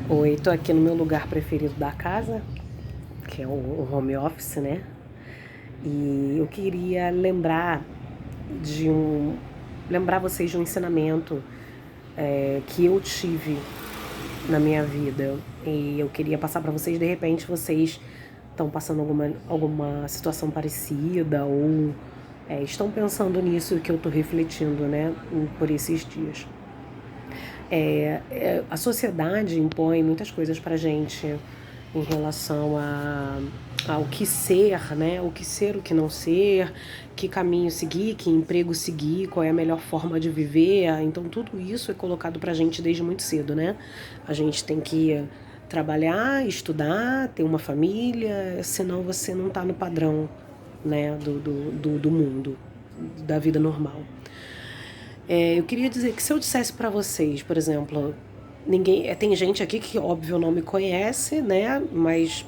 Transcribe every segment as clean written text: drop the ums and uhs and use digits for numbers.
Oi, tô aqui no meu lugar preferido da casa, que é o home office, né? E eu queria de um, lembrar vocês de um ensinamento que eu tive na minha vida. E eu queria passar para vocês, de repente vocês estão passando alguma situação parecida ou estão pensando nisso que eu tô refletindo, né, por esses dias. A sociedade impõe muitas coisas pra gente em relação ao que ser, né? O que ser, o que não ser, que caminho seguir, que emprego seguir, qual é a melhor forma de viver. Então tudo isso é colocado pra gente desde muito cedo, né? A gente tem que trabalhar, estudar, ter uma família, senão você não tá no padrão, né, do mundo, da vida normal. Eu queria dizer que se eu dissesse pra vocês, por exemplo, tem gente aqui que óbvio não me conhece, né? Mas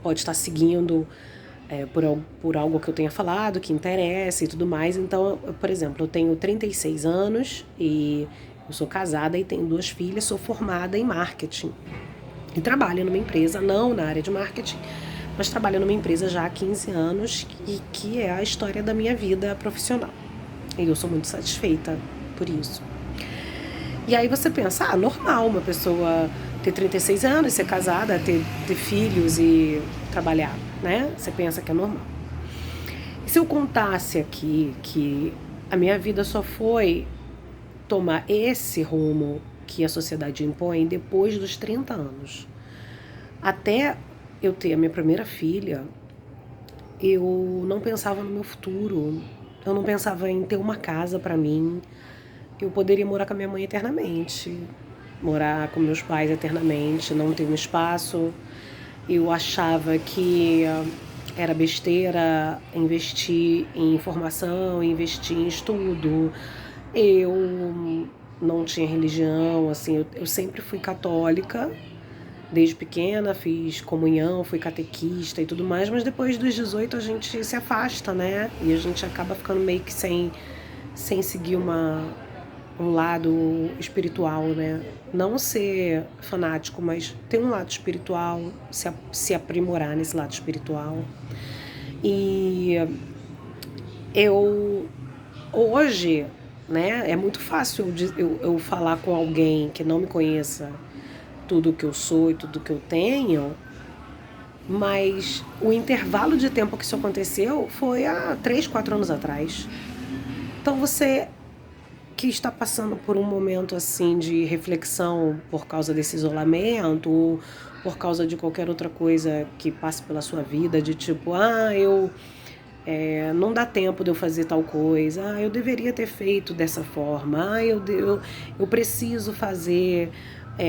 pode estar seguindo por algo que eu tenha falado, que interessa e tudo mais. Então, por exemplo, eu tenho 36 anos e eu sou casada e tenho 2 filhas, sou formada em marketing. E trabalho numa empresa, não na área de marketing, mas trabalho numa empresa já há 15 anos e que é a história da minha vida profissional. E eu sou muito satisfeita por isso. E aí você pensa, normal uma pessoa ter 36 anos, ser casada, ter filhos e trabalhar, né? Você pensa que é normal. E se eu contasse aqui que a minha vida só foi tomar esse rumo que a sociedade impõe depois dos 30 anos. Até eu ter a minha primeira filha, eu não pensava no meu futuro, eu não pensava em ter uma casa para mim. Eu poderia morar com a minha mãe eternamente, morar com meus pais eternamente, não ter um espaço. Eu achava que era besteira investir em formação, investir em estudo. Eu não tinha religião, assim, eu sempre fui católica. Desde pequena fiz comunhão, fui catequista e tudo mais, mas depois dos 18 a gente se afasta, né? E a gente acaba ficando meio que sem seguir um lado espiritual, né? Não ser fanático, mas ter um lado espiritual, se aprimorar nesse lado espiritual. E eu hoje, né, é muito fácil eu falar com alguém que não me conheça tudo que eu sou e tudo que eu tenho, mas o intervalo de tempo que isso aconteceu foi há 3, 4 anos atrás. Então você que está passando por um momento assim de reflexão por causa desse isolamento ou por causa de qualquer outra coisa que passe pela sua vida, de tipo, não dá tempo de eu fazer tal coisa, eu deveria ter feito dessa forma, eu preciso fazer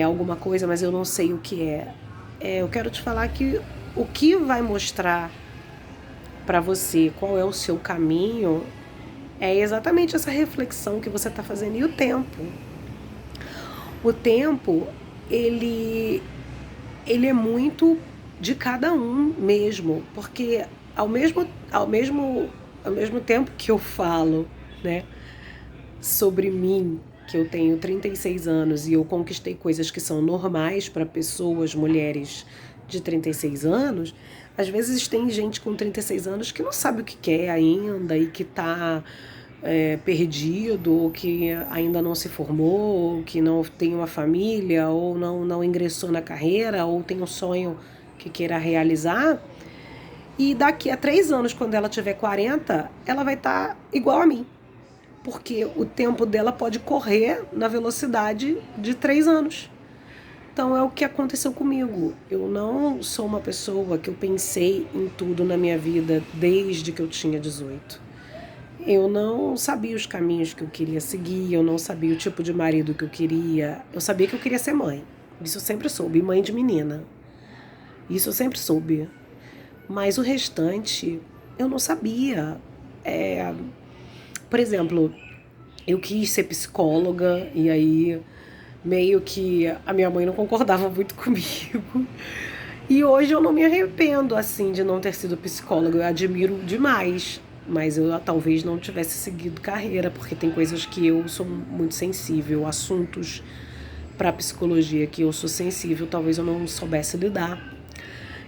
alguma coisa, mas eu não sei o que é. Eu quero te falar que o que vai mostrar para você qual é o seu caminho é exatamente essa reflexão que você está fazendo. E o tempo? O tempo, ele é muito de cada um mesmo, porque ao mesmo tempo que eu falo, né, sobre mim, que eu tenho 36 anos e eu conquistei coisas que são normais para pessoas, mulheres de 36 anos, às vezes tem gente com 36 anos que não sabe o que quer ainda e que está perdido, ou que ainda não se formou, ou que não tem uma família, ou não ingressou na carreira, ou tem um sonho que queira realizar. E daqui a 3 anos, quando ela tiver 40, ela vai estar igual a mim. Porque o tempo dela pode correr na velocidade de 3 anos. Então é o que aconteceu comigo. Eu não sou uma pessoa que eu pensei em tudo na minha vida desde que eu tinha 18. Eu não sabia os caminhos que eu queria seguir, eu não sabia o tipo de marido que eu queria. Eu sabia que eu queria ser mãe. Isso eu sempre soube, mãe de menina. Isso eu sempre soube. Mas o restante eu não sabia. Por exemplo, eu quis ser psicóloga e aí meio que a minha mãe não concordava muito comigo. E hoje eu não me arrependo assim de não ter sido psicóloga, eu admiro demais, mas eu talvez não tivesse seguido carreira, porque tem coisas que eu sou muito sensível, assuntos para a psicologia, que eu sou sensível, talvez eu não soubesse lidar.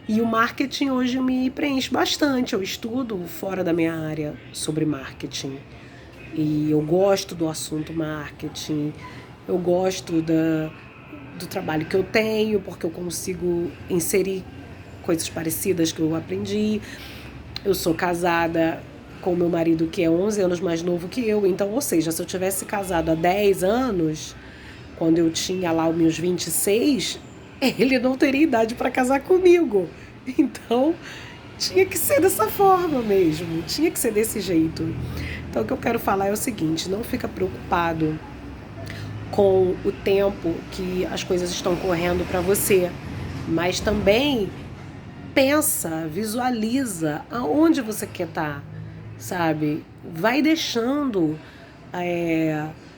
E o marketing hoje me preenche bastante. Eu estudo fora da minha área sobre marketing. E eu gosto do assunto marketing. Eu gosto do trabalho que eu tenho, porque eu consigo inserir coisas parecidas que eu aprendi. Eu sou casada com meu marido, que é 11 anos mais novo que eu. Então, ou seja, se eu tivesse casado há 10 anos, quando eu tinha lá os meus 26, ele não teria idade para casar comigo. Então, tinha que ser dessa forma mesmo, tinha que ser desse jeito. Então, o que eu quero falar é o seguinte: não fica preocupado com o tempo que as coisas estão correndo para você, mas também pensa, visualiza aonde você quer estar, sabe? Vai deixando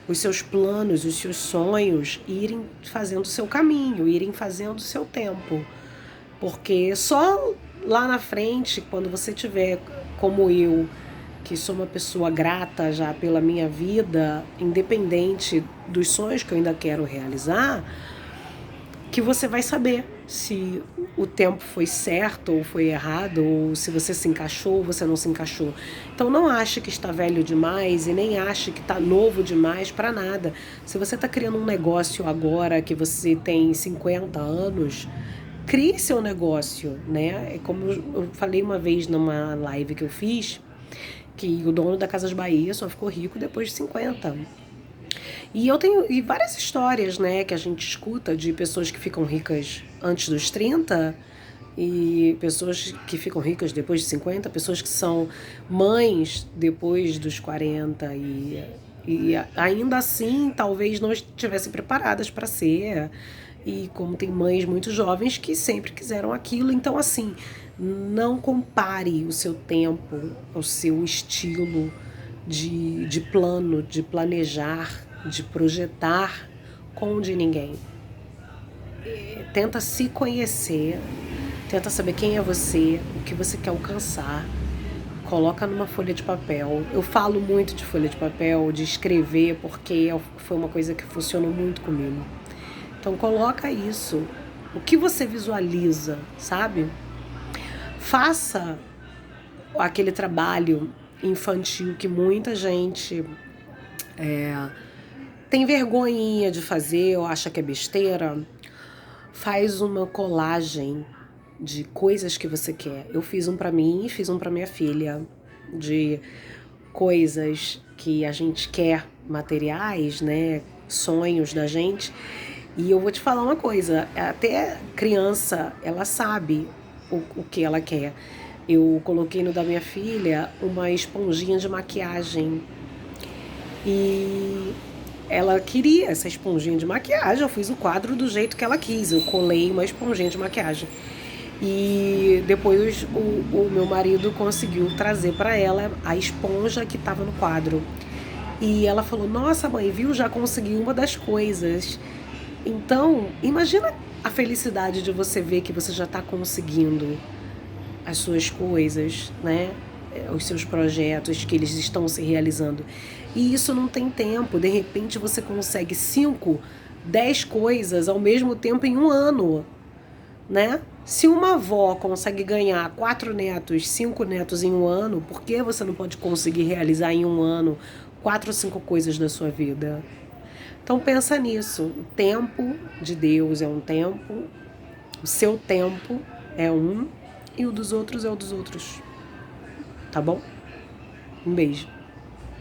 os seus planos, os seus sonhos irem fazendo o seu caminho, irem fazendo o seu tempo. Porque só lá na frente, quando você tiver como eu, que sou uma pessoa grata já pela minha vida, independente dos sonhos que eu ainda quero realizar, que você vai saber se o tempo foi certo ou foi errado, ou se você se encaixou ou você não se encaixou. Então não ache que está velho demais e nem ache que está novo demais para nada. Se você está criando um negócio agora que você tem 50 anos, crie seu negócio, né? É como eu falei uma vez numa live que eu fiz, que o dono da Casas Bahia só ficou rico depois de 50. E eu tenho várias histórias, né, que a gente escuta de pessoas que ficam ricas antes dos 30 e pessoas que ficam ricas depois de 50, pessoas que são mães depois dos 40 e ainda assim talvez não estivessem preparadas para ser. E como tem mães muito jovens que sempre quiseram aquilo, então assim, não compare o seu tempo, o seu estilo de plano, de planejar, de projetar com o de ninguém. Tenta se conhecer, tenta saber quem é você, o que você quer alcançar. Coloca numa folha de papel. Eu falo muito de folha de papel, de escrever, porque foi uma coisa que funcionou muito comigo. Então coloca isso, o que você visualiza, sabe? Faça aquele trabalho infantil que muita gente tem vergonhinha de fazer ou acha que é besteira. Faz uma colagem de coisas que você quer. Eu fiz um pra mim e fiz um pra minha filha, de coisas que a gente quer, materiais, né? Sonhos da gente. E eu vou te falar uma coisa, até criança, ela sabe o que ela quer. Eu coloquei no da minha filha uma esponjinha de maquiagem e ela queria essa esponjinha de maquiagem. Eu fiz o quadro do jeito que ela quis, eu colei uma esponjinha de maquiagem. E depois o meu marido conseguiu trazer para ela a esponja que estava no quadro. E ela falou: nossa mãe, viu, já consegui uma das coisas. Então, imagina a felicidade de você ver que você já está conseguindo as suas coisas, né? Os seus projetos, que eles estão se realizando. E isso não tem tempo. De repente você consegue 5, 10 coisas ao mesmo tempo em um ano, né? Se uma avó consegue ganhar 4 netos, 5 netos em um ano, por que você não pode conseguir realizar em um ano 4 ou 5 coisas da sua vida? Então pensa nisso, o tempo de Deus é um tempo, o seu tempo é um e o dos outros é o dos outros, tá bom? Um beijo.